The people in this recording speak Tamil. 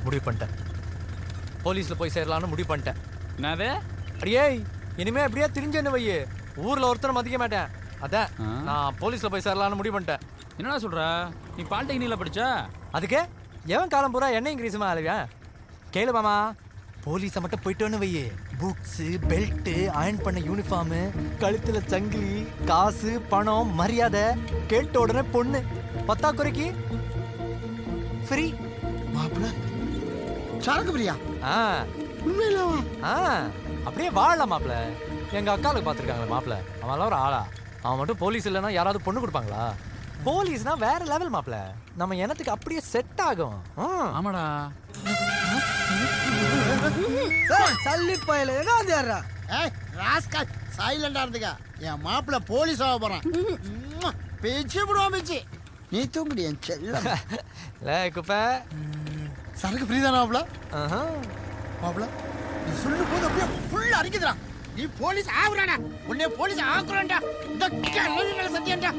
முடிவு பண்ணிட்டேன். போலீஸ்ல போய் சேரலாம்னு முடிவு பண்ணிட்டேன். என்னது? அடியே இனிமே அப்படியே திரிஞ்சேன்னு வையே, ஊர்ல ஒருத்தரை மதிக்க மாட்டேன். அதான் நான் போலீஸ்ல போய் சேரலாம்னு முடிவு பண்ணிட்டேன். என்னடா சொல்ற? நீ பாலிடெக்னிக்ல படிச்சா? அதுக்கு எவன் காலம் பூரா என்ன இங்கிலீஷுமா அழுவேன்? கேளு மாமா, போலீஸை மட்டும் போயிட்டோன்னு வையே, புக்ஸு, பெல்ட்டு, அயர்ன் பண்ண யூனிஃபார்மு, கழுத்துல சங்கிலி, காசு, பணம், மரியாதை, கேட்ட உடனே பொண்ணு, பத்தாக்குறைக்கு ஃப்ரீ. மாப்பிள்ள சரக்கு பிரியா? உண்மையிலவா? அப்படியே வாழலாம் மாப்பிள்ள. எங்க அக்காளுக்கு பார்த்துருக்காங்களே மாப்பிள்ள, அவன் ஒரு ஆளா? அவன் மட்டும் போலீஸ் இல்லைன்னா யாராவது பொண்ணு கொடுப்பாங்களா? போலீஸ்னா வேற லெவல் மாப்பிள்ள, நம்ம எனத்துக்கு அப்படியே செட் ஆகும். ஆமாடா. சல்லி பையல என்ன ராஸ்கல் சைலண்டா இருந்துக்க. என் மாப்பிள்ள போலீஸ் ஆக போறான். பேச்சு விடுவான் பேச்சு. நீ தூங்குடி என் செல்லம். லே குப்பை, சரக்கு ஃப்ரீதானா மாப்பிள்ள? மாப்பிள்ள நீ சொல்லும் போது அப்படியே ஃபுல்லா அரிக்குதுடா. நீ போலீஸ் ஆகுறாடா, உன்னை போலீஸ் ஆக்குறான்டா. இந்த சத்தியம்டா.